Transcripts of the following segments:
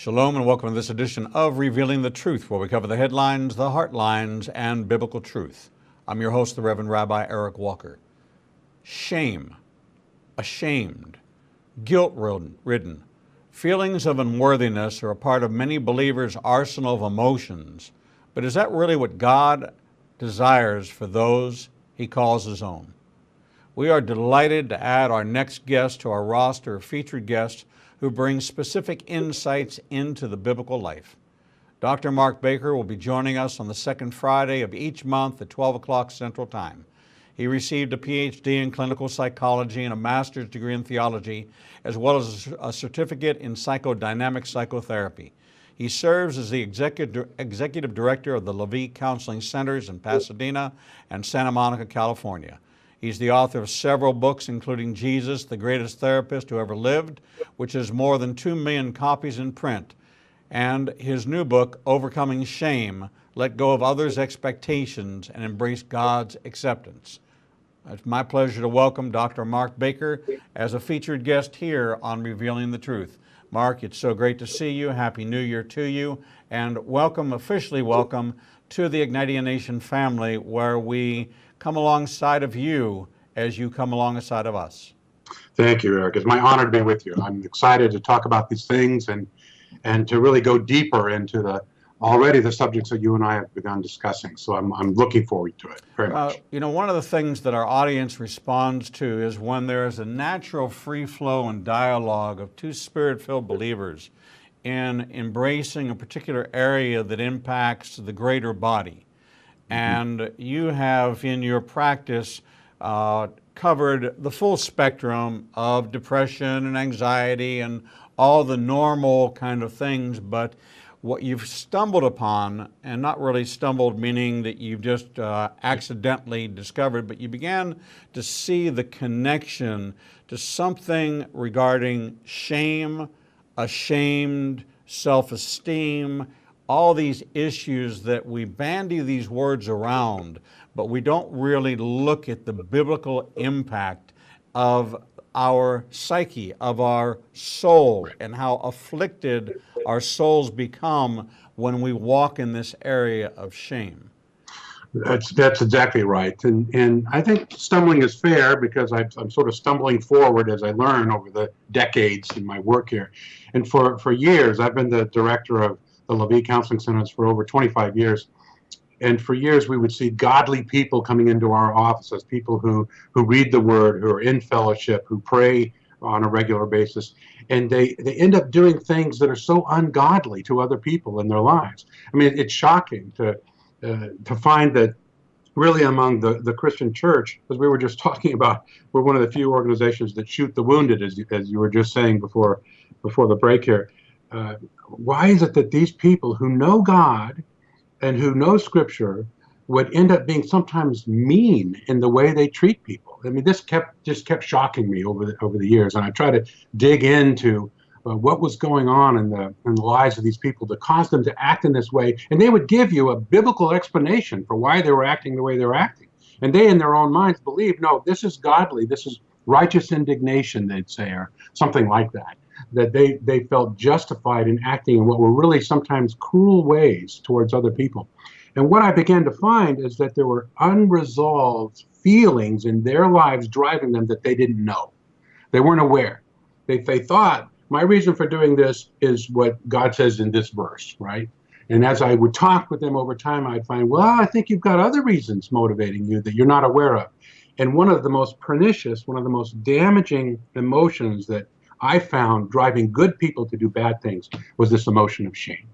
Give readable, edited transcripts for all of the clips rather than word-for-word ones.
Shalom and welcome to this edition of Revealing the Truth, where we cover the headlines, the heartlines, and biblical truth. I'm your host, the Reverend Rabbi Eric Walker. Shame, ashamed, guilt-ridden, feelings of unworthiness are a part of many believers' arsenal of emotions. But is that really what God desires for those He calls His own? We are delighted to add our next guest to our roster of featured guests who brings specific insights into the biblical life. Dr. Mark Baker will be joining us on the second Friday of each month at 12 o'clock Central Time. He received a PhD in clinical psychology and a master's degree in theology, as well as a certificate in psychodynamic psychotherapy. He serves as the executive director of the Rabbi Counseling Centers in Pasadena and Santa Monica, California. He's the author of several books, including Jesus, the Greatest Therapist Who Ever Lived, which has more than 2 million copies in print, and his new book, Overcoming Shame, Let Go of Others' Expectations and Embrace God's Acceptance. It's my pleasure to welcome Dr. Mark Baker as a featured guest here on Revealing the Truth. Mark, it's so great to see you. Happy New Year to you, and welcome, officially welcome, to the Igniting Nation family, where we come alongside of you as you come alongside of us. Thank you, Eric. It's my honor to be with you. I'm excited to talk about these things and to really go deeper into the subjects that you and I have begun discussing. So I'm looking forward to it very much. You know, one of the things that our audience responds to is when there is a natural free flow and dialogue of two spirit-filled believers in embracing a particular area that impacts the greater body. And you have, in your practice, covered the full spectrum of depression and anxiety and all the normal kind of things. But what you've stumbled upon, and not really stumbled meaning that you've just accidentally discovered, but you began to see the connection to something regarding shame, ashamed, self-esteem, all these issues that we bandy these words around, but we don't really look at the biblical impact of our psyche, of our soul, and how afflicted our souls become when we walk in this area of shame. That's exactly right. And I think stumbling is fair because I'm sort of stumbling forward as I learn over the decades in my work here. And for years, I've been the director of the Rabbi Counseling Centers for over 25 years. And for years, we would see godly people coming into our offices, people who read the Word, who are in fellowship, who pray on a regular basis. And they end up doing things that are so ungodly to other people in their lives. I mean, it's shocking to find that really among the Christian church, as we were just talking about, we're one of the few organizations that shoot the wounded, as you were just saying before the break here. Why is it that these people who know God and who know Scripture would end up being sometimes mean in the way they treat people? I mean, this just kept shocking me over the years, and I try to dig into what was going on in the lives of these people that caused them to act in this way, and they would give you a biblical explanation for why they were acting the way they were acting, and they in their own minds believe, no, this is godly, this is righteous indignation, they'd say, or something like that they felt justified in acting in what were really sometimes cruel ways towards other people. And what I began to find is that there were unresolved feelings in their lives driving them that they didn't know. They weren't aware. They thought, my reason for doing this is what God says in this verse, right? And as I would talk with them over time, I'd find, well, I think you've got other reasons motivating you that you're not aware of. And one of the most pernicious, one of the most damaging emotions that I found driving good people to do bad things was this emotion of shame.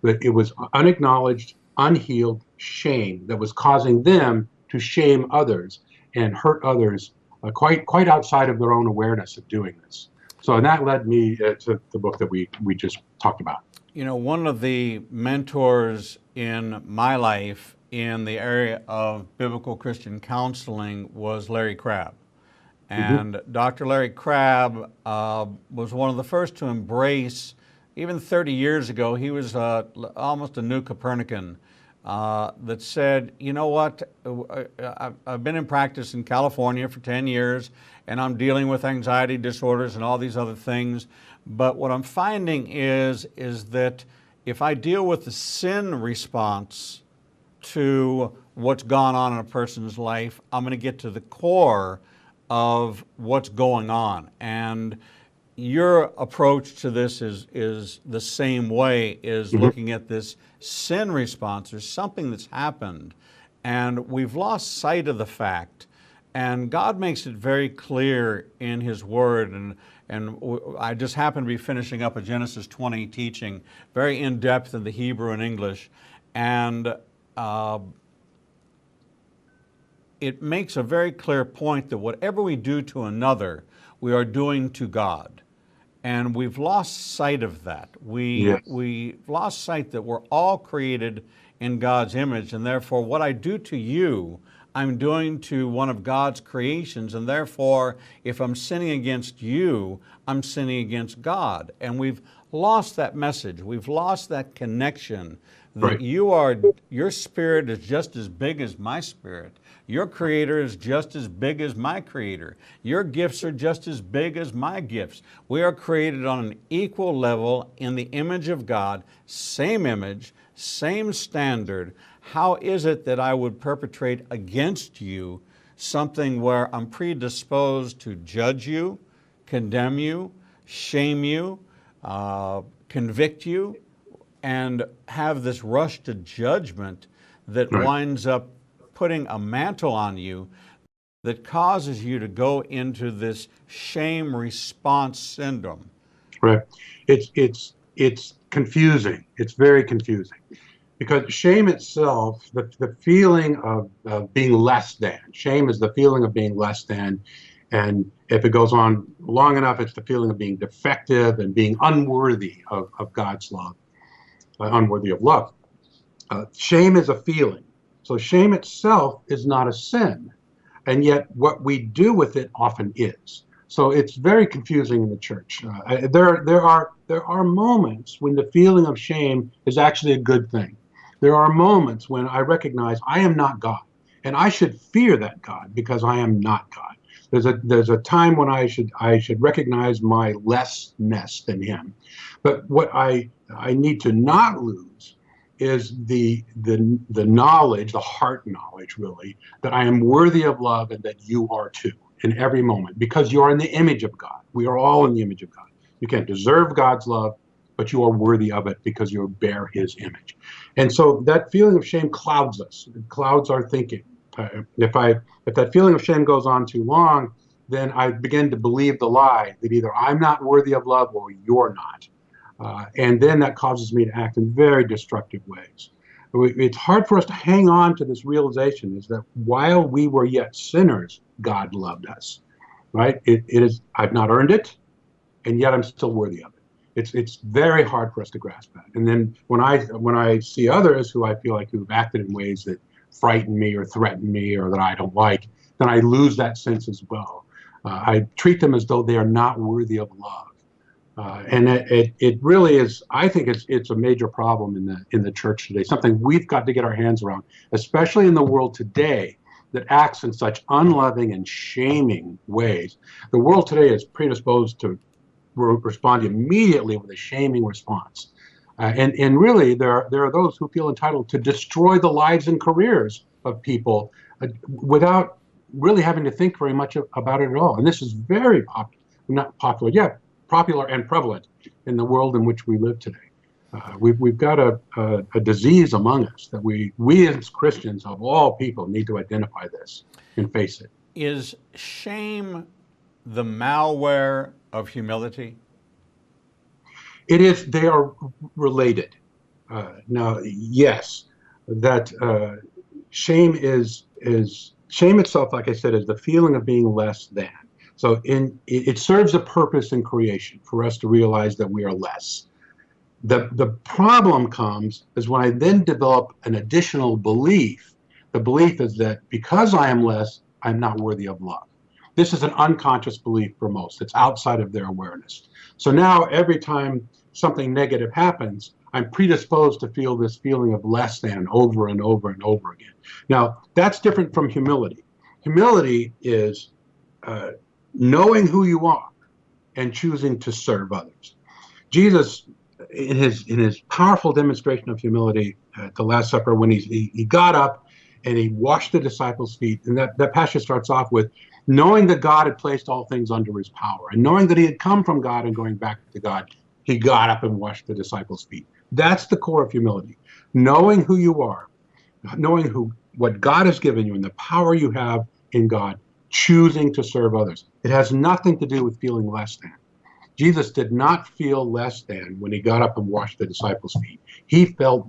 That it was unacknowledged, unhealed shame that was causing them to shame others and hurt others quite outside of their own awareness of doing this. So and that led me to the book that we just talked about. You know, one of the mentors in my life in the area of biblical Christian counseling was Larry Crabb. And Dr. Larry Crabb was one of the first to embrace, even 30 years ago, he was almost a new Copernican, that said, you know what, I've been in practice in California for 10 years, and I'm dealing with anxiety disorders and all these other things. But what I'm finding is that if I deal with the sin response to what's gone on in a person's life, I'm going to get to the core of what's going on. And your approach to this is the same way, is looking at this sin response. There's something that's happened, and we've lost sight of the fact. And God makes it very clear in His Word. And I just happen to be finishing up a Genesis 20 teaching, very in-depth in the Hebrew and English. And it makes a very clear point that whatever we do to another, we are doing to God. And we've lost sight of that. We've lost sight that we're all created in God's image, and therefore what I do to you, I'm doing to one of God's creations, and therefore if I'm sinning against you, I'm sinning against God. And we've lost that message. We've lost that connection that your spirit is just as big as my spirit. Your creator is just as big as my creator. Your gifts are just as big as my gifts. We are created on an equal level in the image of God, same image, same standard. How is it that I would perpetrate against you something where I'm predisposed to judge you, condemn you, shame you, convict you, and have this rush to judgment that winds up putting a mantle on you that causes you to go into this shame response syndrome? Right. It's confusing. It's very confusing, because shame itself, the feeling of being less than. Shame is the feeling of being less than, and if it goes on long enough, it's the feeling of being defective and being unworthy of God's love, unworthy of love. Shame is a feeling. So shame itself is not a sin, and yet what we do with it often is. So it's very confusing in the church. There are moments when the feeling of shame is actually a good thing. There are moments when I recognize I am not God, and I should fear that God because I am not God. There's a time when I should recognize my lessness than Him. But what I need to not lose is the knowledge, the heart knowledge, really, that I am worthy of love and that you are too, in every moment, because you are in the image of God. We are all in the image of God. You can't deserve God's love, but you are worthy of it because you bear His image. And so that feeling of shame clouds us. It clouds our thinking. If that feeling of shame goes on too long, then I begin to believe the lie that either I'm not worthy of love or you're not. And then that causes me to act in very destructive ways. It's hard for us to hang on to this realization, is that while we were yet sinners, God loved us, right? It is, I've not earned it, and yet I'm still worthy of it. It's very hard for us to grasp that. And then when I see others who I feel like who've acted in ways that frighten me or threaten me or that I don't like, then I lose that sense as well. I treat them as though they are not worthy of love. And it really is. I think it's a major problem in the church today. Something we've got to get our hands around, especially in the world today that acts in such unloving and shaming ways. The world today is predisposed to respond immediately with a shaming response, and really there are those who feel entitled to destroy the lives and careers of people without really having to think very much about it at all. And this is very popular and prevalent in the world in which we live today. We've got a disease among us that we as Christians of all people need to identify this and face it. Is shame the malware of humility? It is. They are related. Now, yes, that shame is shame itself, like I said, is the feeling of being less than. So it serves a purpose in creation for us to realize that we are less. The problem comes is when I then develop an additional belief. The belief is that because I am less, I'm not worthy of love. This is an unconscious belief for most. It's outside of their awareness. So now every time something negative happens, I'm predisposed to feel this feeling of less than over and over and over again. Now, that's different from humility. Humility is knowing who you are and choosing to serve others. Jesus, in his powerful demonstration of humility at the Last Supper, when he got up and he washed the disciples' feet, and that passage starts off with knowing that God had placed all things under his power, and knowing that he had come from God and going back to God, he got up and washed the disciples' feet. That's the core of humility. Knowing who you are, knowing what God has given you and the power you have in God, choosing to serve others. It has nothing to do with feeling less than. Jesus did not feel less than when he got up and washed the disciples' feet. He felt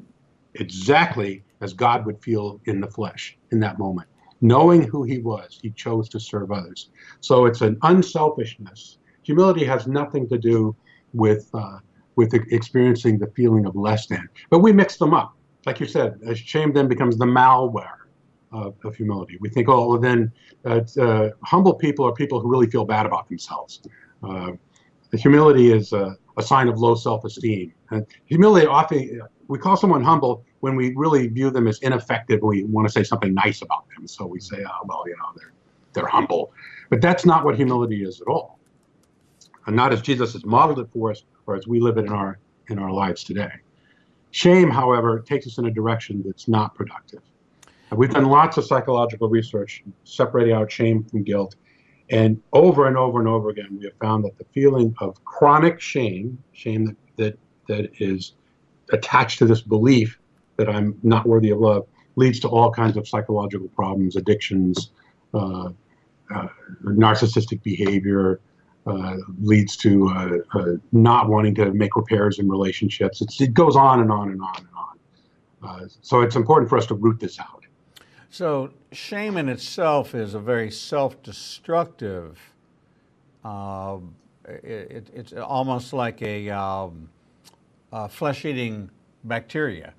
exactly as God would feel in the flesh in that moment. Knowing who he was, he chose to serve others. So it's an unselfishness. Humility has nothing to do with experiencing the feeling of less than. But we mix them up. Like you said, shame then becomes the malware of humility. We think, oh, well, then humble people are people who really feel bad about themselves. The humility is a sign of low self-esteem. And humility, often, we call someone humble when we really view them as ineffective. We want to say something nice about them. So we say, oh, well, they're humble. But that's not what humility is at all. And not as Jesus has modeled it for us, or as we live it in our lives today. Shame, however, takes us in a direction that's not productive. And we've done lots of psychological research separating out shame from guilt. And over and over again, we have found that the feeling of chronic shame that is attached to this belief that I'm not worthy of love, leads to all kinds of psychological problems, addictions, narcissistic behavior, leads to not wanting to make repairs in relationships. It goes on and on and on and on. So it's important for us to root this out. So shame in itself is a very self-destructive. It's almost like a flesh-eating bacteria.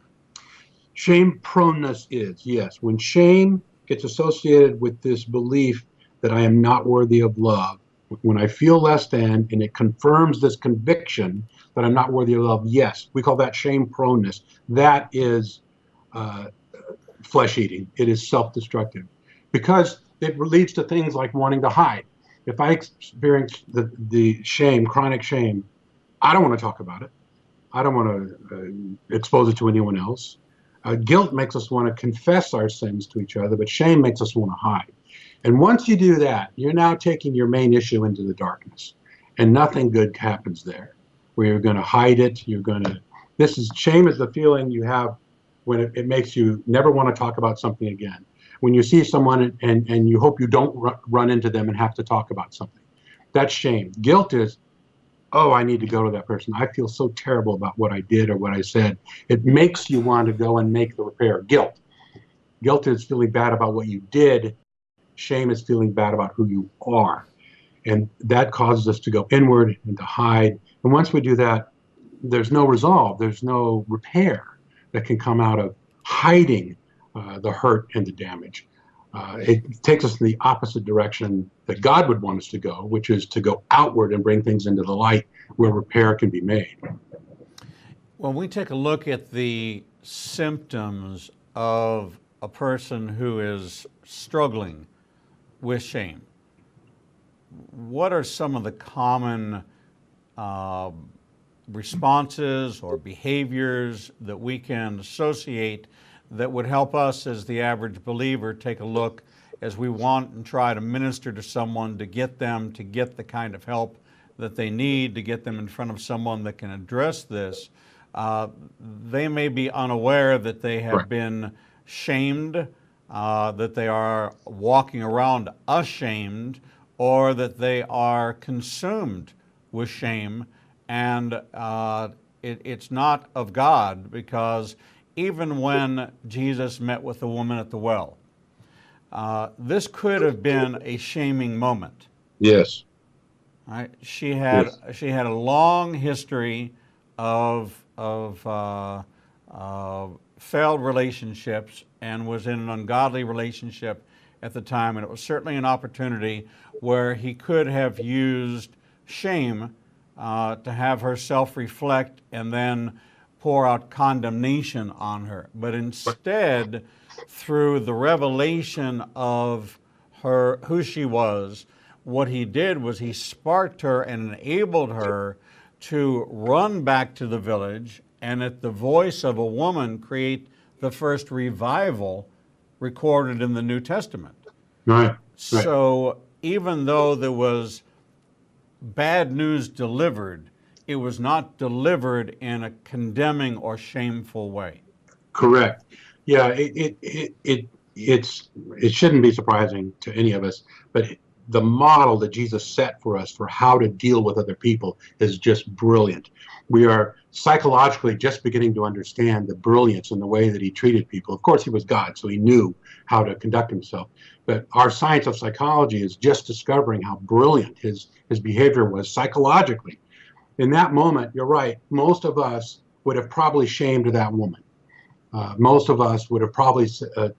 Shame proneness is, yes. When shame gets associated with this belief that I am not worthy of love, when I feel less than, and it confirms this conviction that I'm not worthy of love, yes, we call that shame proneness. That is flesh eating. It is self-destructive because it leads to things like wanting to hide. If I experience the shame, chronic shame, I don't want to talk about it. I don't want to expose it to anyone else. Guilt makes us want to confess our sins to each other, but shame makes us want to hide. And once you do that, you're now taking your main issue into the darkness, and nothing good happens there. Where you're going to hide it, shame is the feeling you have when it makes you never want to talk about something again. When you see someone and you hope you don't run into them and have to talk about something. That's shame. Guilt is, oh, I need to go to that person. I feel so terrible about what I did or what I said. It makes you want to go and make the repair. Guilt. Guilt is feeling bad about what you did. Shame is feeling bad about who you are. And that causes us to go inward and to hide. And once we do that, there's no resolve. There's no repair that can come out of hiding the hurt and the damage. It takes us in the opposite direction that God would want us to go, which is to go outward and bring things into the light where repair can be made. When we take a look at the symptoms of a person who is struggling with shame, what are some of the common responses or behaviors that we can associate that would help us as the average believer take a look as we want and try to minister to someone to get them to get the kind of help that they need, to get them in front of someone that can address this? They may be unaware that they have been shamed, that they are walking around ashamed, or that they are consumed with shame, and it's not of God, because even when Jesus met with the woman at the well, this could have been a shaming moment. Yes. Right? She had a long history of failed relationships and was in an ungodly relationship at the time, and it was certainly an opportunity where he could have used shame to have her self-reflect and then pour out condemnation on her. But instead, through the revelation of her, who she was, what he did was he sparked her and enabled her to run back to the village and at the voice of a woman create the first revival recorded in the New Testament. Right. So even though there was bad news delivered, it was not delivered in a condemning or shameful way. Correct. Yeah, it shouldn't be surprising to any of us, but the model that Jesus set for us for how to deal with other people is just brilliant. We are psychologically just beginning to understand the brilliance in the way that he treated people. Of course, he was God, so he knew how to conduct himself. But our science of psychology is just discovering how brilliant his behavior was psychologically. In that moment, you're right, most of us would have probably shamed that woman. Most of us would have probably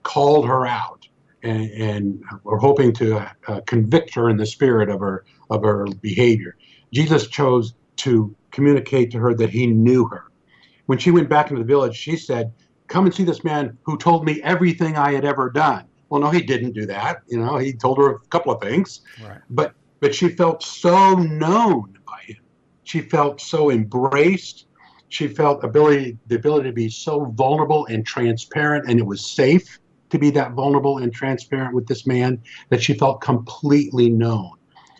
called her out and were hoping to convict her in the spirit of her behavior. Jesus chose to communicate to her that he knew her. When she went back into the village, she said, "Come and see this man who told me everything I had ever done." Well, no, he didn't do that. He told her a couple of things, right. But she felt so known by him. She felt so embraced. She felt the ability to be so vulnerable and transparent, and it was safe to be that vulnerable and transparent with this man, that she felt completely known.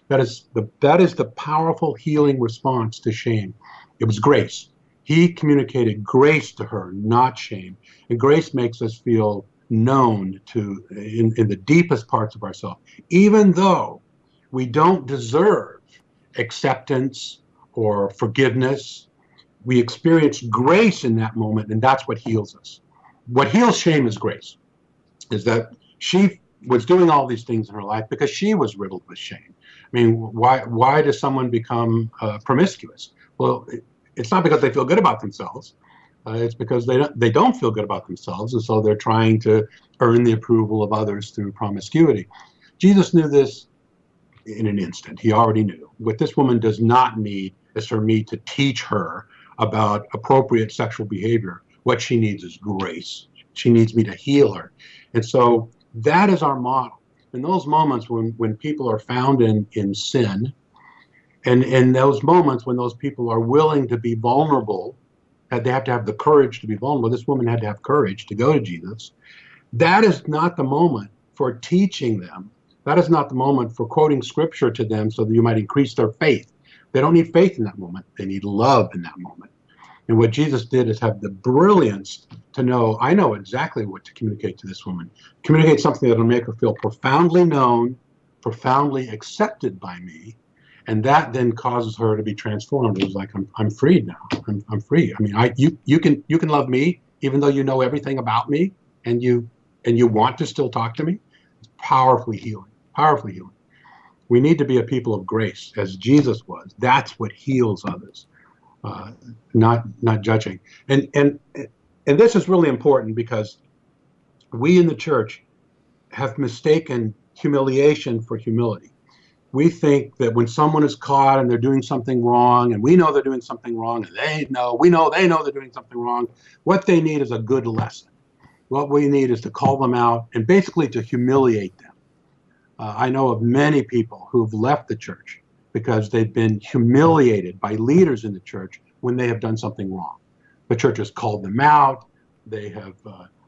That is the powerful healing response to shame. It was grace. He communicated grace to her, not shame. And grace makes us feel known in the deepest parts of ourselves, even though we don't deserve acceptance or forgiveness. We experience grace in that moment, and that's what heals us. What heals shame is grace, is that she was doing all these things in her life because she was riddled with shame. I mean, why does someone become promiscuous? Well, it's not because they feel good about themselves. It's because they don't feel good about themselves, and so they're trying to earn the approval of others through promiscuity. Jesus knew this in an instant. He already knew. What this woman does not need is for me to teach her about appropriate sexual behavior. What she needs is grace. She needs me to heal her. And so that is our model. In those moments when people are found in sin, and in those moments when those people are willing to be vulnerable, they have to have the courage to be vulnerable. This woman had to have courage to go to Jesus. That is not the moment for teaching them. That is not the moment for quoting scripture to them so that you might increase their faith. They don't need faith in that moment. They need love in that moment. And what Jesus did is have the brilliance to know, I know exactly what to communicate to this woman. Communicate something that will make her feel profoundly known, profoundly accepted by me, and that then causes her to be transformed. It was like, I'm freed now. I'm free. I mean, you can love me even though you know everything about me, and you want to still talk to me. It's powerfully healing. Powerfully healing. We need to be a people of grace, as Jesus was. That's what heals others, not judging. And this is really important because we in the church have mistaken humiliation for humility. We think that when someone is caught and they're doing something wrong, and we know they're doing something wrong, and they know they're doing something wrong, what they need is a good lesson. What we need is to call them out and basically to humiliate them. I know of many people who've left the church because they've been humiliated by leaders in the church when they have done something wrong. The church has called them out. They have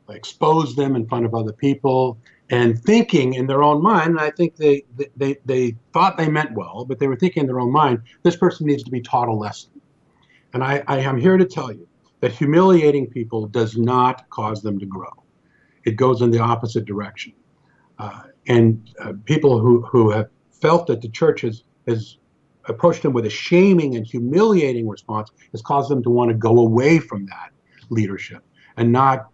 exposed them in front of other people, and thinking in their own mind, and I think they thought they meant well, but they were thinking in their own mind, this person needs to be taught a lesson. And I am here to tell you that humiliating people does not cause them to grow. It goes in the opposite direction. And people who have felt that the church has approached them with a shaming and humiliating response has caused them to want to go away from that leadership and not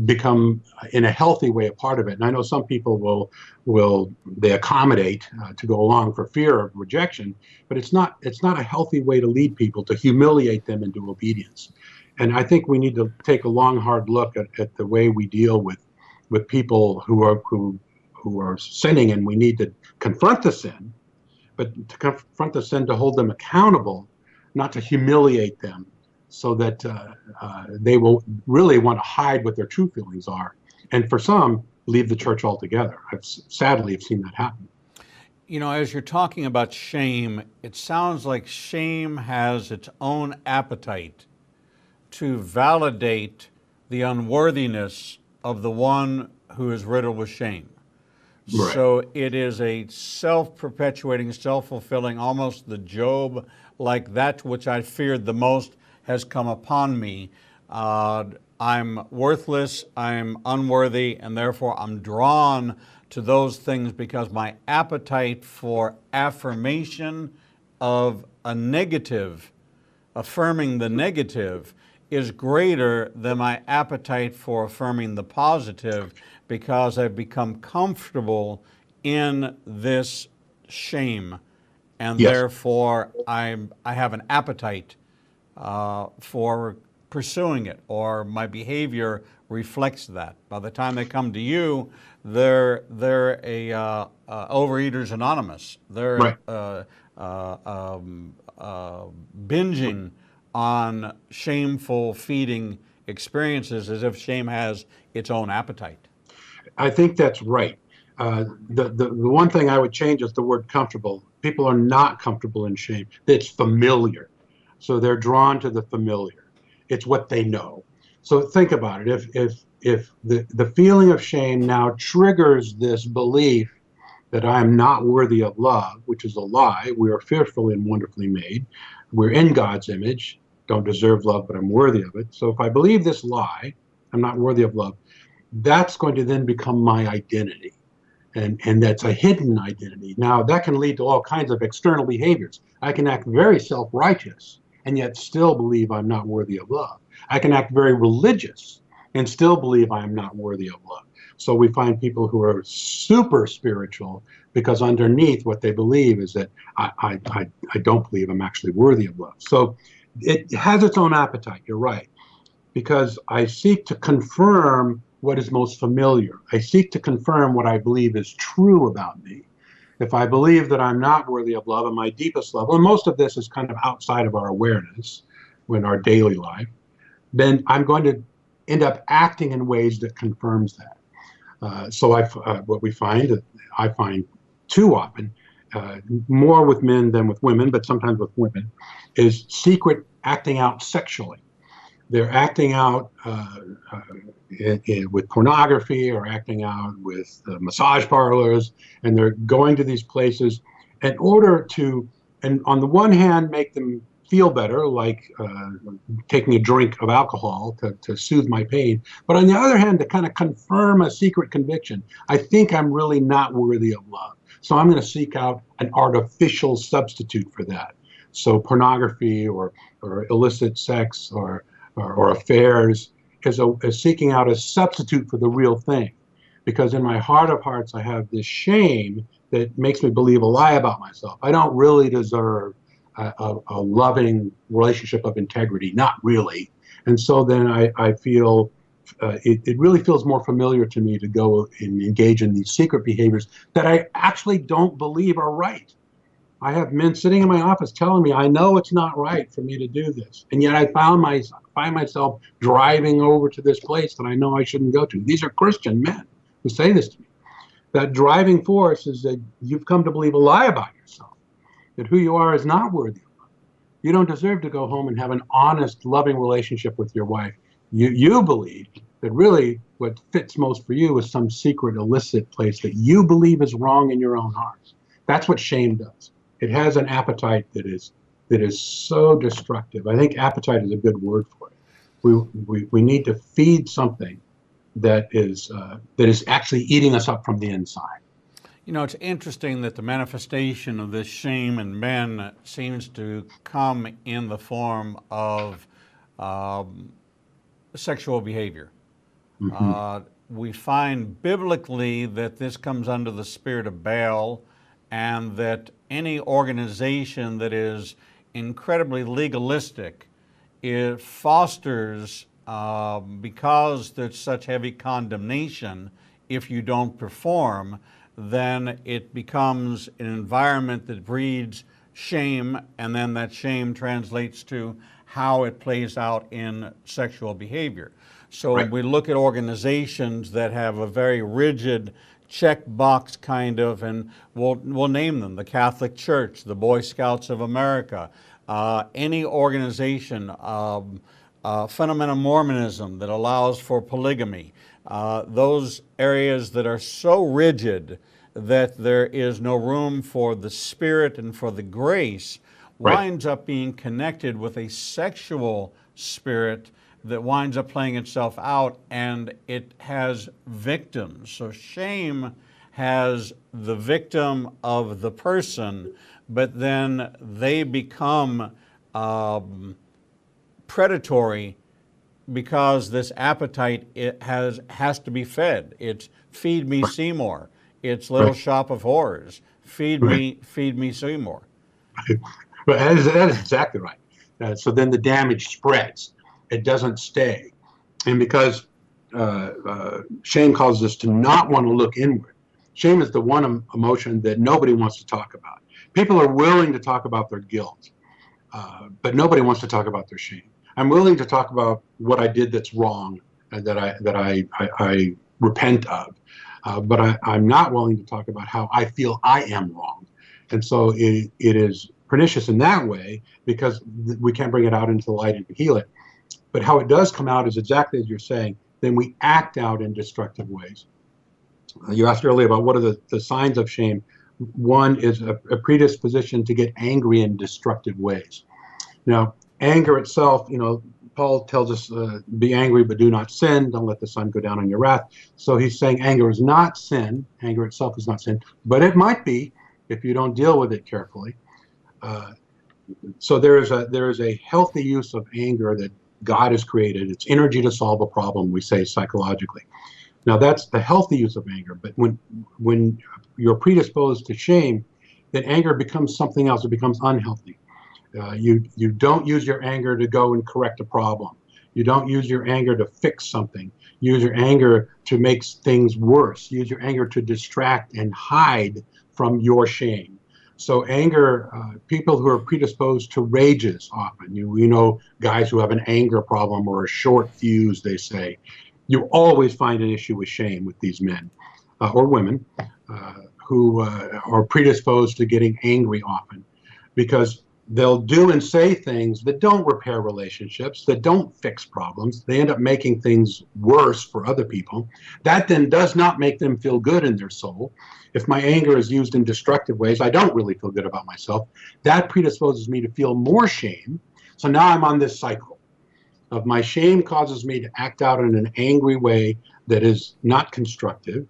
become in a healthy way a part of it. And I know some people will they accommodate to go along for fear of rejection, but it's not a healthy way to lead people, to humiliate them into obedience. And I think we need to take a long, hard look at the way we deal with people who are sinning, and we need to confront the sin, but to confront the sin, to hold them accountable, not to humiliate them, so that they will really want to hide what their true feelings are, and for some, leave the church altogether. Sadly have seen that happen. You know, as you're talking about shame, it sounds like shame has its own appetite to validate the unworthiness of the one who is riddled with shame. Right. So it is a self-perpetuating, self-fulfilling, almost the Job, like that which I feared the most has come upon me. I'm worthless, I'm unworthy, and therefore I'm drawn to those things because my appetite for affirmation of a negative, affirming the negative, is greater than my appetite for affirming the positive, because I've become comfortable in this shame, and Yes. therefore I have an appetite for pursuing it, or my behavior reflects that. By the time they come to you, they're a Overeaters Anonymous. They're Right. Binging on shameful feeding experiences as if shame has its own appetite. I think that's right. The one thing I would change is the word comfortable. People are not comfortable in shame. It's familiar. So they're drawn to the familiar. It's what they know. So think about it. If the feeling of shame now triggers this belief that I am not worthy of love, which is a lie. We are fearfully and wonderfully made. We're in God's image. Don't deserve love, but I'm worthy of it. So if I believe this lie, I'm not worthy of love, that's going to then become my identity. And that's a hidden identity. Now, that can lead to all kinds of external behaviors. I can act very self-righteous and yet still believe I'm not worthy of love. I can act very religious and still believe I am not worthy of love. So we find people who are super spiritual because underneath what they believe is that I don't believe I'm actually worthy of love. So it has its own appetite, you're right, because I seek to confirm what is most familiar. I seek to confirm what I believe is true about me. If I believe that I'm not worthy of love at my deepest level, and most of this is kind of outside of our awareness in our daily life, then I'm going to end up acting in ways that confirms that. So what we find, I find too often, more with men than with women, but sometimes with women, is secret acting out sexually. They're acting out with pornography, or acting out with massage parlors, and they're going to these places in order to, and on the one hand, make them feel better, like taking a drink of alcohol to soothe my pain, but on the other hand, to kind of confirm a secret conviction. I think I'm really not worthy of love, so I'm going to seek out an artificial substitute for that. So pornography or illicit sex or affairs is seeking out a substitute for the real thing. Because in my heart of hearts, I have this shame that makes me believe a lie about myself. I don't really deserve a loving relationship of integrity, not really. And so then I feel it really feels more familiar to me to go and engage in these secret behaviors that I actually don't believe are right. I have men sitting in my office telling me, I know it's not right for me to do this. And yet I find myself driving over to this place that I know I shouldn't go to. These are Christian men who say this to me. That driving force is that you've come to believe a lie about yourself, that who you are is not worthy of love. You don't deserve to go home and have an honest, loving relationship with your wife. You believe that really what fits most for you is some secret, illicit place that you believe is wrong in your own heart. That's what shame does. It has an appetite that is so destructive. I think appetite is a good word for it. We need to feed something that is actually eating us up from the inside. You know, it's interesting that the manifestation of this shame in men seems to come in the form of sexual behavior. Mm-hmm. We find biblically that this comes under the spirit of Baal, and that any organization that is incredibly legalistic, it fosters, because there's such heavy condemnation if you don't perform, then it becomes an environment that breeds shame, and then that shame translates to how it plays out in sexual behavior. So Right. we look at organizations that have a very rigid checkbox kind of, and we'll name them: the Catholic Church, the Boy Scouts of America, any organization, fundamental Mormonism that allows for polygamy, those areas that are so rigid that there is no room for the Spirit and for the grace, Right. winds up being connected with a sexual spirit that winds up playing itself out, and it has victims. So shame has the victim of the person, but then they become predatory because this appetite it has to be fed. It's feed me Seymour. It's Little Right. Shop of Horrors. Feed me Seymour. But that is exactly right. So then the damage spreads. It doesn't stay. And because shame causes us to not want to look inward. Shame is the one emotion that nobody wants to talk about. People are willing to talk about their guilt, but nobody wants to talk about their shame. I'm willing to talk about what I did that's wrong and that I repent of, but I'm not willing to talk about how I feel I am wrong. And so it is pernicious in that way because we can't bring it out into the light and heal it. But how it does come out is exactly as you're saying. Then we act out in destructive ways. You asked earlier about what are the signs of shame. One is a predisposition to get angry in destructive ways. Now, anger itself, Paul tells us, be angry but do not sin. Don't let the sun go down on your wrath. So he's saying anger is not sin. Anger itself is not sin, but it might be if you don't deal with it carefully. So there is a healthy use of anger that God has created. It's energy to solve a problem, we say psychologically. Now that's the healthy use of anger. But when you're predisposed to shame, then anger becomes something else. It becomes unhealthy. You don't use your anger to go and correct a problem. You don't use your anger to fix something. Use your anger to make things worse. Use your anger to distract and hide from your shame. So anger, people who are predisposed to rages often, you know guys who have an anger problem or a short fuse, they say, you always find an issue with shame with these men or women who are predisposed to getting angry often because they'll do and say things that don't repair relationships, that don't fix problems. They end up making things worse for other people. That then does not make them feel good in their soul. If my anger is used in destructive ways, I don't really feel good about myself. That predisposes me to feel more shame. So now I'm on this cycle of my shame causes me to act out in an angry way that is not constructive.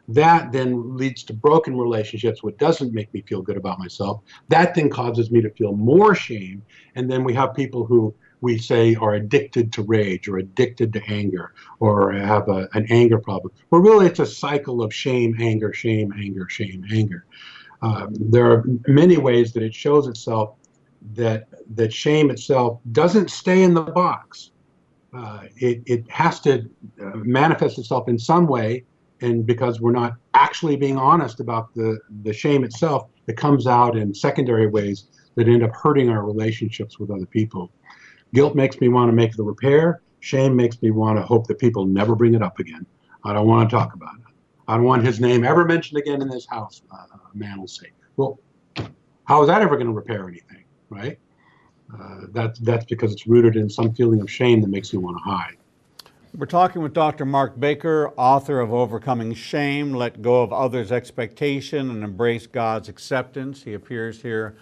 That then leads to broken relationships, what doesn't make me feel good about myself. That then causes me to feel more shame. And then we have people who we say are addicted to rage or addicted to anger or have an anger problem. But really, it's a cycle of shame, anger, shame, anger, shame, anger. There are many ways that it shows itself that shame itself doesn't stay in the box. It has to manifest itself in some way. And because we're not actually being honest about the shame itself, it comes out in secondary ways that end up hurting our relationships with other people. Guilt makes me want to make the repair. Shame makes me want to hope that people never bring it up again. I don't want to talk about it. I don't want his name ever mentioned again in this house, a man will say. Well, how is that ever going to repair anything, right? That's because it's rooted in some feeling of shame that makes you want to hide. We're talking with Dr. Mark Baker, author of Overcoming Shame, Let Go of Others' Expectation and Embrace God's Acceptance. He appears here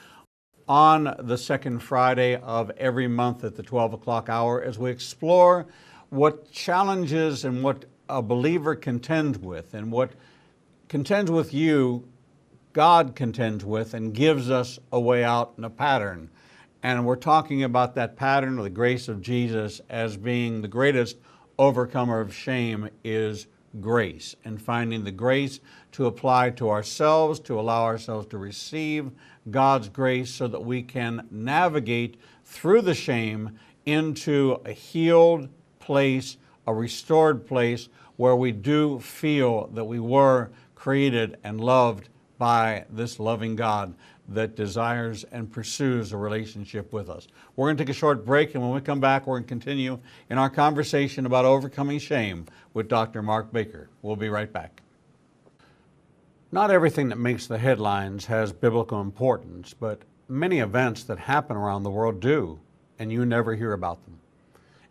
on the second Friday of every month at the 12 o'clock hour as we explore what challenges and what a believer contends with, and what contends with you, God contends with and gives us a way out and a pattern. And we're talking about that pattern of the grace of Jesus as being the greatest overcomer of shame is grace, and finding the grace to apply to ourselves, to allow ourselves to receive God's grace so that we can navigate through the shame into a healed place, a restored place where we do feel that we were created and loved by this loving God that desires and pursues a relationship with us. We're going to take a short break, and when we come back, we're going to continue in our conversation about overcoming shame with Dr. Mark Baker. We'll be right back. Not everything that makes the headlines has biblical importance, but many events that happen around the world do, and you never hear about them.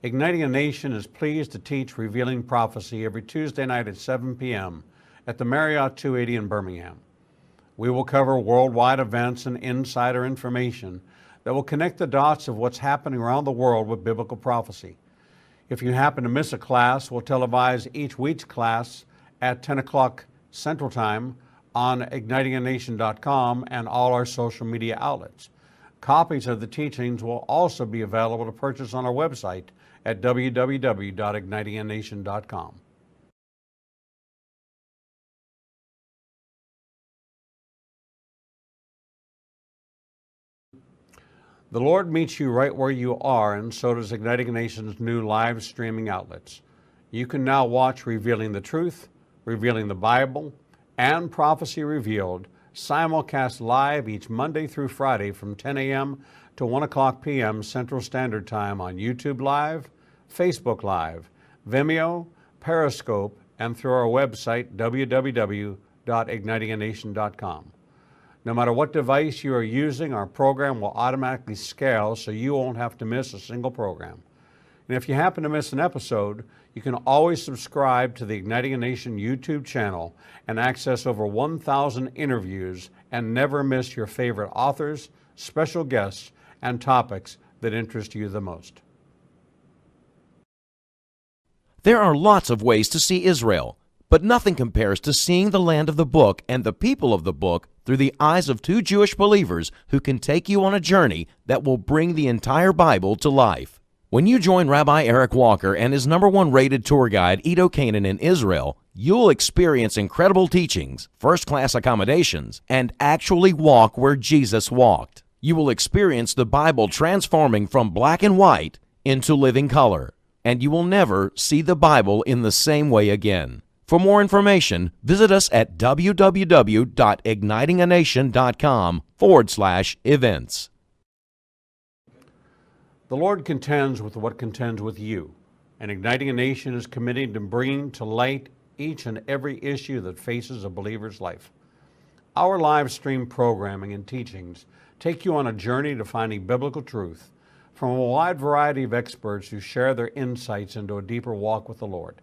Igniting a Nation is pleased to teach Revealing Prophecy every Tuesday night at 7 p.m. at the Marriott 280 in Birmingham. We will cover worldwide events and insider information that will connect the dots of what's happening around the world with biblical prophecy. If you happen to miss a class, we'll televise each week's class at 10 o'clock Central Time on ignitinganation.com and all our social media outlets. Copies of the teachings will also be available to purchase on our website at www.ignitinganation.com. The Lord meets you right where you are, and so does Igniting a Nation's new live streaming outlets. You can now watch Revealing the Truth, Revealing the Bible, and Prophecy Revealed simulcast live each Monday through Friday from 10 a.m. to 1 o'clock p.m. Central Standard Time on YouTube Live, Facebook Live, Vimeo, Periscope, and through our website, www.ignitinganation.com. No matter what device you are using, our program will automatically scale so you won't have to miss a single program. And if you happen to miss an episode, you can always subscribe to the Igniting a Nation YouTube channel and access over 1,000 interviews and never miss your favorite authors, special guests, and topics that interest you the most. There are lots of ways to see Israel, but nothing compares to seeing the land of the book and the people of the book through the eyes of two Jewish believers who can take you on a journey that will bring the entire Bible to life. When you join Rabbi Eric Walker and his #1 rated tour guide, Edo Canaan, in Israel, you'll experience incredible teachings, first-class accommodations, and actually walk where Jesus walked. You will experience the Bible transforming from black and white into living color, and you will never see the Bible in the same way again. For more information, visit us at www.ignitinganation.com/events. The Lord contends with what contends with you, and Igniting a Nation is committed to bringing to light each and every issue that faces a believer's life. Our live stream programming and teachings take you on a journey to finding biblical truth from a wide variety of experts who share their insights into a deeper walk with the Lord.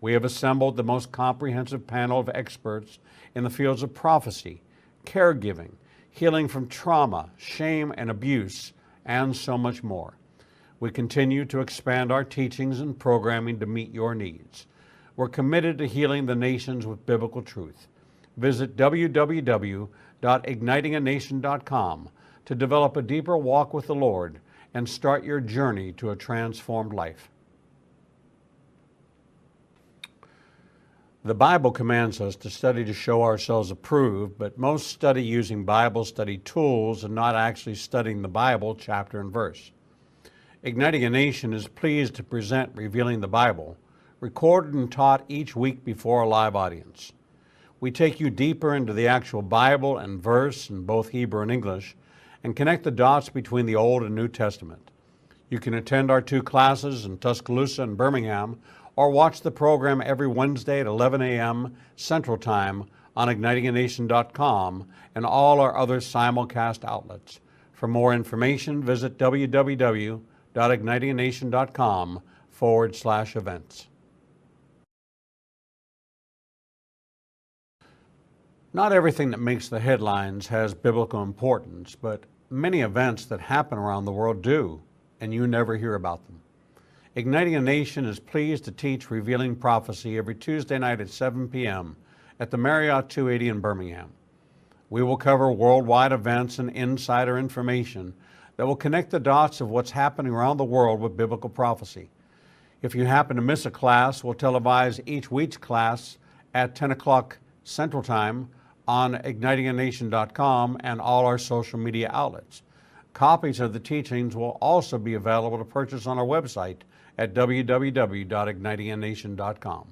We have assembled the most comprehensive panel of experts in the fields of prophecy, caregiving, healing from trauma, shame, and abuse, and so much more. We continue to expand our teachings and programming to meet your needs. We're committed to healing the nations with biblical truth. Visit www.ignitinganation.com to develop a deeper walk with the Lord and start your journey to a transformed life. The Bible commands us to study to show ourselves approved, but most study using Bible study tools and not actually studying the Bible chapter and verse. Igniting a Nation is pleased to present Revealing the Bible, recorded and taught each week before a live audience. We take you deeper into the actual Bible and verse in both Hebrew and English and connect the dots between the Old and New Testament. You can attend our 2 classes in Tuscaloosa and Birmingham, or watch the program every Wednesday at 11 a.m. Central Time on ignitinganation.com and all our other simulcast outlets. For more information, visit www.ignitinganation.com/events. Not everything that makes the headlines has biblical importance, but many events that happen around the world do, and you never hear about them. Igniting a Nation is pleased to teach Revealing Prophecy every Tuesday night at 7 p.m. at the Marriott 280 in Birmingham. We will cover worldwide events and insider information that will connect the dots of what's happening around the world with biblical prophecy. If you happen to miss a class, we'll televise each week's class at 10 o'clock Central Time on ignitinganation.com and all our social media outlets. Copies of the teachings will also be available to purchase on our website at www.ignitinganation.com.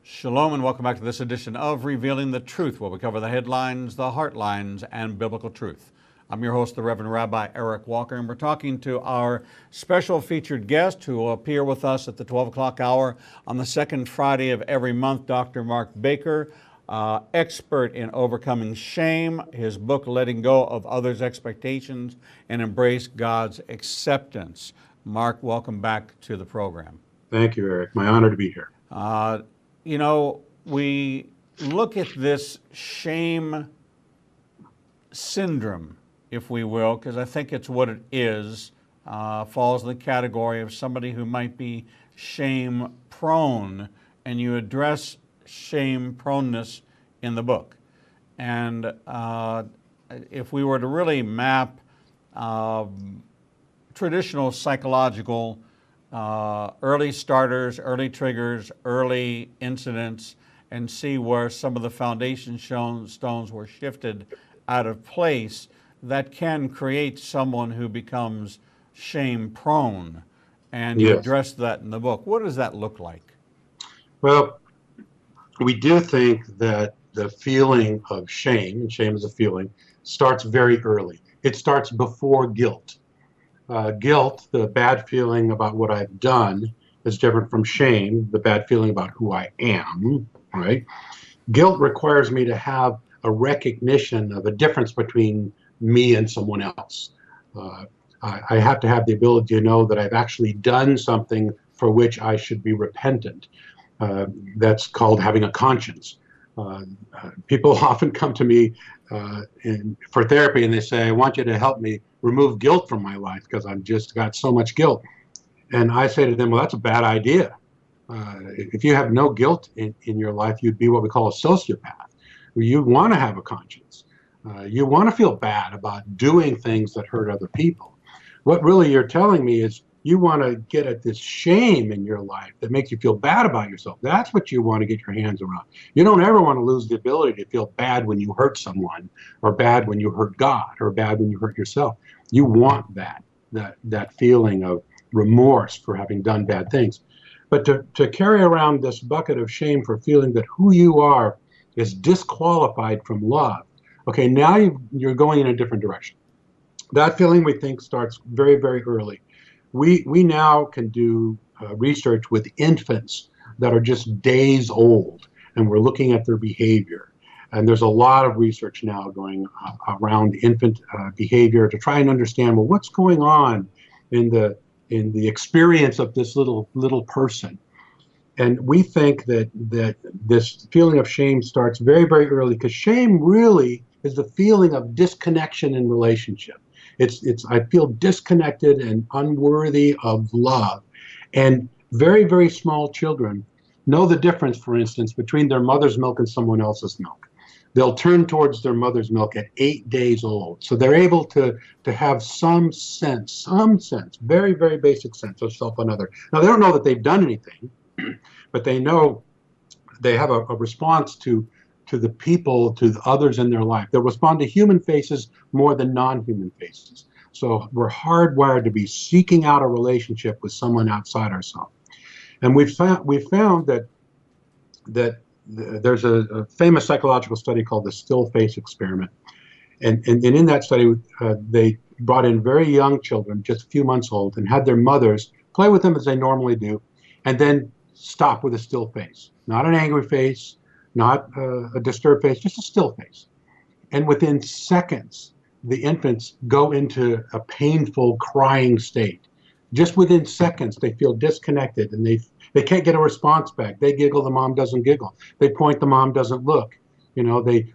Shalom and welcome back to this edition of Revealing the Truth, where we cover the headlines, the heartlines, and biblical truth. I'm your host, the Reverend Rabbi Eric Walker, and we're talking to our special featured guest who will appear with us at the 12 o'clock hour on the second Friday of every month, Dr. Mark Baker, expert in overcoming shame. His book, Letting Go of Others' Expectations and Embrace God's Acceptance. Mark, welcome back to the program. Thank you, Eric. My honor to be here. You know, we look at this shame syndrome, if we will, because I think it's what it is, falls in the category of somebody who might be shame prone, and you address shame proneness in the book. And if we were to really map traditional psychological early starters, early triggers, early incidents, and see where some of the foundation stones were shifted out of place, that can create someone who becomes shame prone. And you address that in the book. What does that look like? Well, we do think that the feeling of shame, and shame is a feeling, starts very early. It starts before guilt. Guilt, the bad feeling about what I've done, is different from shame, the bad feeling about who I am, right? Guilt requires me to have a recognition of a difference between me and someone else. I have to have the ability to know that I've actually done something for which I should be repentant. That's called having a conscience. People often come to me for therapy and they say, I want you to help me remove guilt from my life because I've just got so much guilt. And I say to them, well, that's a bad idea. If you have no guilt in your life, you'd be what we call a sociopath. You want to have a conscience. You want to feel bad about doing things that hurt other people. What really you're telling me is you want to get at this shame in your life that makes you feel bad about yourself. That's what you want to get your hands around. You don't ever want to lose the ability to feel bad when you hurt someone, or bad when you hurt God, or bad when you hurt yourself. You want that feeling of remorse for having done bad things. But to carry around this bucket of shame for feeling that who you are is disqualified from love, okay, now you're going in a different direction. That feeling, we think, starts very, very early. We now can do research with infants that are just days old, and we're looking at their behavior. And there's a lot of research now going around infant behavior to try and understand, well, what's going on in the experience of this little person. And we think that this feeling of shame starts very, very early, because shame really is the feeling of disconnection in relationship. It's I feel disconnected and unworthy of love. And very, very small children know the difference, for instance, between their mother's milk and someone else's milk. They'll turn towards their mother's milk at 8 days old. So they're able to have some sense, very, very basic sense of self and other. Now, they don't know that they've done anything, but they know they have a response to the people, to the others in their life. They'll respond to human faces more than non-human faces. So we're hardwired to be seeking out a relationship with someone outside ourselves. And we've found that there's a famous psychological study called the still face experiment. And in that study, they brought in very young children, just a few months old, and had their mothers play with them as they normally do, and then stop with a still face. Not an angry face, not a disturbed face, just a still face. And within seconds, the infants go into a painful crying state. Just within seconds, they feel disconnected, and they can't get a response back. They giggle, the mom doesn't giggle. They point, the mom doesn't look. You know, they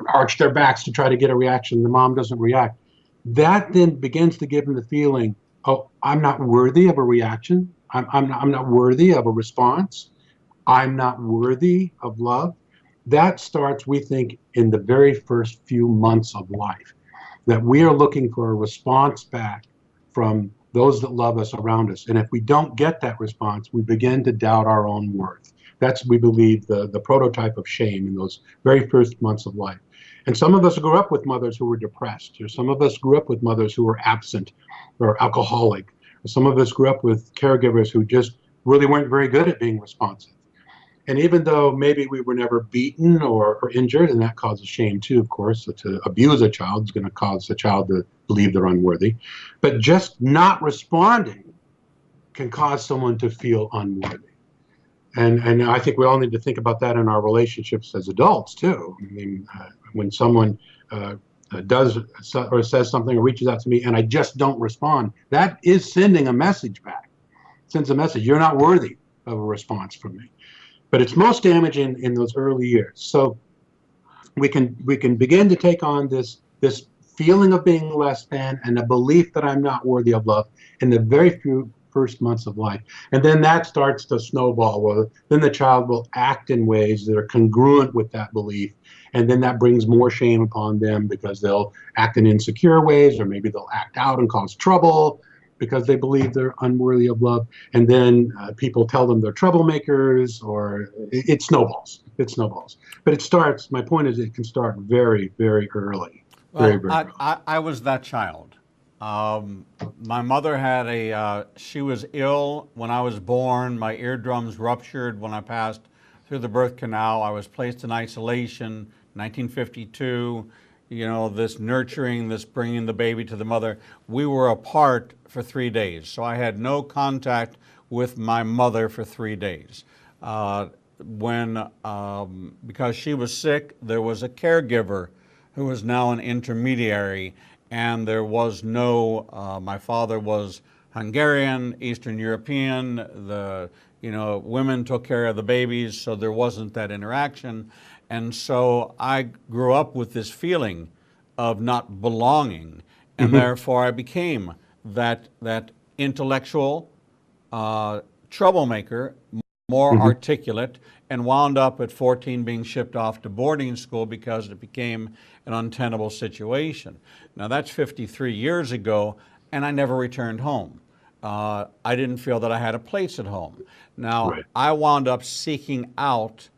arch their backs to try to get a reaction. The mom doesn't react. That then begins to give them the feeling, oh, I'm not worthy of a reaction. I'm not worthy of a response. I'm not worthy of love. That starts, we think, in the very first few months of life, that we are looking for a response back from those that love us around us. And if we don't get that response, we begin to doubt our own worth. That's, we believe, the prototype of shame in those very first months of life. And some of us grew up with mothers who were depressed, or some of us grew up with mothers who were absent or alcoholic, or some of us grew up with caregivers who just really weren't very good at being responsive. And even though maybe we were never beaten or injured, and that causes shame too, of course, so to abuse a child is going to cause the child to believe they're unworthy. But just not responding can cause someone to feel unworthy. And I think we all need to think about that in our relationships as adults too. I mean, when someone does or says something or reaches out to me and I just don't respond, that is sending a message back. Sends a message, you're not worthy of a response from me. But it's most damaging in those early years. So we can begin to take on this feeling of being less than and a belief that I'm not worthy of love in the very few first months of life. And then that starts to snowball. Well, then the child will act in ways that are congruent with that belief. And then that brings more shame upon them because they'll act in insecure ways, or maybe they'll act out and cause trouble because they believe they're unworthy of love. And then people tell them they're troublemakers, or it snowballs. It snowballs. But it starts, my point is, it can start very, very early. Well, I was that child. My mother had she was ill when I was born. My eardrums ruptured when I passed through the birth canal. I was placed in isolation, 1952. You know, this nurturing, this bringing the baby to the mother. We were apart for 3 days, so I had no contact with my mother for 3 days. Because she was sick, there was a caregiver who was now an intermediary, and there was no, my father was Hungarian, Eastern European, women took care of the babies, so there wasn't that interaction. And so I grew up with this feeling of not belonging, and therefore I became that intellectual troublemaker, more articulate, and wound up at 14 being shipped off to boarding school because it became an untenable situation. Now that's 53 years ago, and I never returned home. I didn't feel that I had a place at home. Now, I wound up seeking out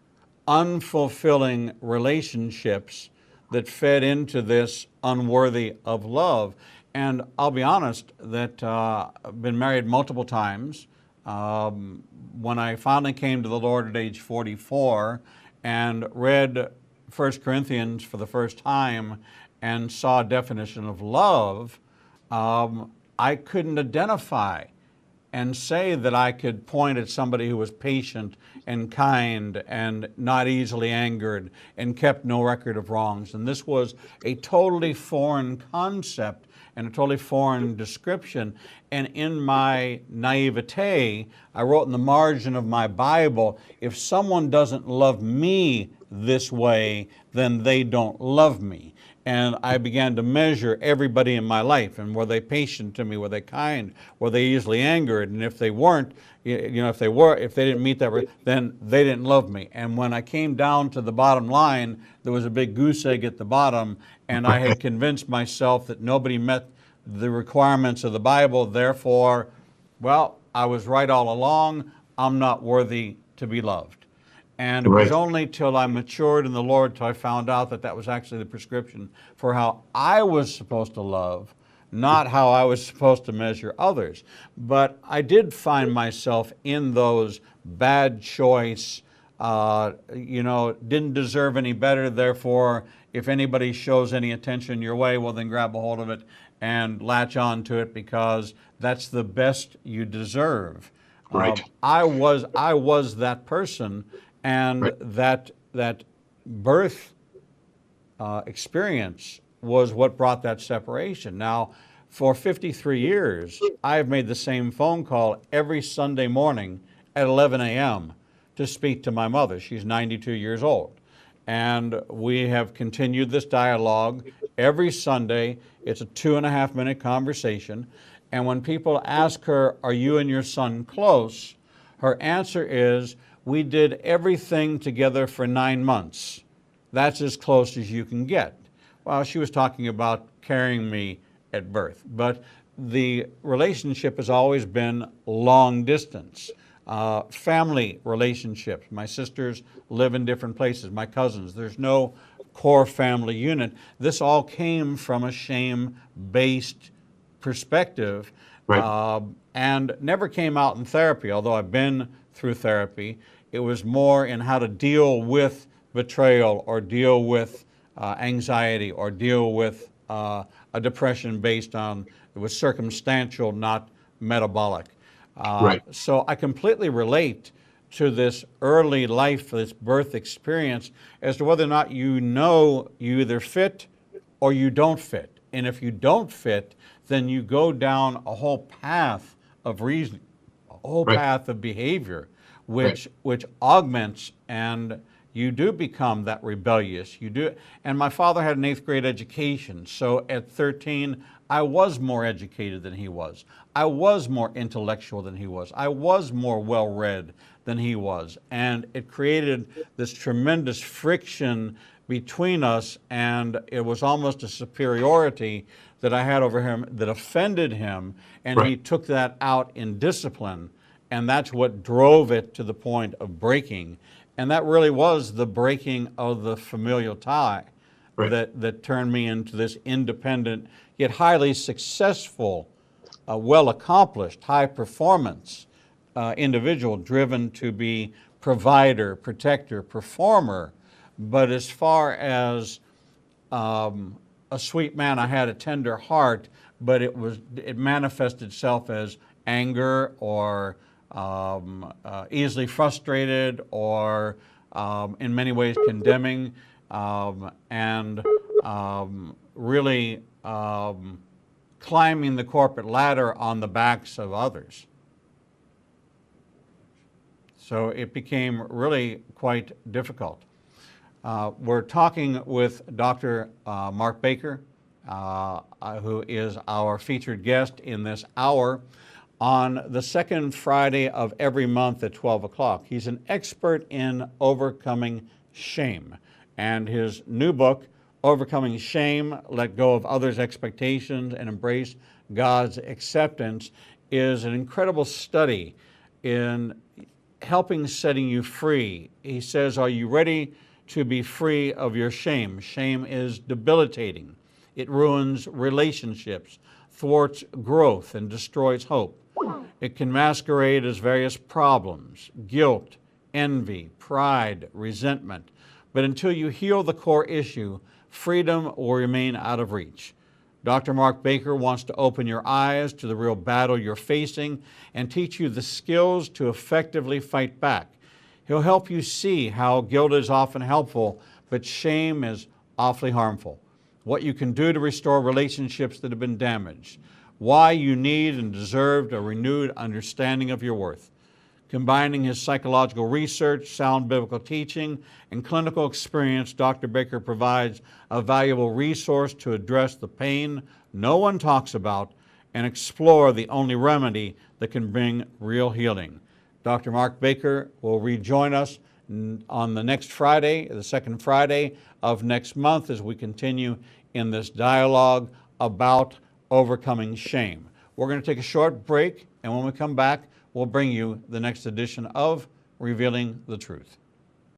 unfulfilling relationships that fed into this unworthy of love. And I'll be honest that I've been married multiple times. When I finally came to the Lord at age 44 and read 1 Corinthians for the first time and saw a definition of love, I couldn't identify and say that I could point at somebody who was patient and kind and not easily angered and kept no record of wrongs. And this was a totally foreign concept and a totally foreign description. And in my naivete, I wrote in the margin of my Bible, if someone doesn't love me this way, then they don't love me. And I began to measure everybody in my life, and were they patient to me, were they kind, were they easily angered, and if they weren't, if they didn't meet that, then they didn't love me. And when I came down to the bottom line, there was a big goose egg at the bottom, and I had convinced myself that nobody met the requirements of the Bible, therefore, well, I was right all along, I'm not worthy to be loved. And it was only till I matured in the Lord till I found out that that was actually the prescription for how I was supposed to love, not how I was supposed to measure others. But I did find myself in those bad choice, didn't deserve any better, therefore, if anybody shows any attention your way, well, then grab a hold of it and latch on to it because that's the best you deserve. I was that person. And that birth experience was what brought that separation. Now, for 53 years, I've made the same phone call every Sunday morning at 11 a.m. to speak to my mother. She's 92 years old. And we have continued this dialogue every Sunday. It's a 2.5-minute conversation. And when people ask her, are you and your son close? Her answer is, we did everything together for 9 months. That's as close as you can get. Well, she was talking about carrying me at birth, but the relationship has always been long distance. Family relationships. My sisters live in different places, my cousins. There's no core family unit. This all came from a shame-based perspective and never came out in therapy, although I've been through therapy. It was more in how to deal with betrayal or deal with anxiety or deal with a depression based on, it was circumstantial, not metabolic. Right. So I completely relate to this early life, this birth experience, as to whether or not you know you either fit or you don't fit. And if you don't fit, then you go down a whole path of reasoning, a whole Right. path of behavior, Right. which augments, and you do become that rebellious. You do. And my father had an 8th grade education, so at 13, I was more educated than he was. I was more intellectual than he was. I was more well-read than he was. And it created this tremendous friction between us, and it was almost a superiority that I had over him that offended him, and he Right. took that out in discipline, and that's what drove it to the point of breaking. And that really was the breaking of the familial tie Right. that turned me into this independent, yet highly successful, well-accomplished, high-performance individual, driven to be provider, protector, performer. But as far as a sweet man, I had a tender heart, but it manifested itself as anger or easily frustrated or in many ways condemning and really climbing the corporate ladder on the backs of others. So it became really quite difficult. We're talking with Dr. Mark Baker, who is our featured guest in this hour, on the second Friday of every month at 12 o'clock. He's an expert in overcoming shame. And his new book, Overcoming Shame, Let Go of Others' Expectations and Embrace God's Acceptance, is an incredible study in helping setting you free. He says, are you ready to be free of your shame? Shame is debilitating. It ruins relationships, thwarts growth, and destroys hope. It can masquerade as various problems: guilt, envy, pride, resentment. But until you heal the core issue, freedom will remain out of reach. Dr. Mark Baker wants to open your eyes to the real battle you're facing and teach you the skills to effectively fight back. He'll help you see how guilt is often helpful, but shame is awfully harmful. What you can do to restore relationships that have been damaged. Why you need and deserve a renewed understanding of your worth. Combining his psychological research, sound biblical teaching, and clinical experience, Dr. Baker provides a valuable resource to address the pain no one talks about and explore the only remedy that can bring real healing. Dr. Mark Baker will rejoin us on the next Friday, the second Friday of next month, as we continue in this dialogue about overcoming shame. We're going to take a short break, and when we come back, we'll bring you the next edition of Revealing the Truth.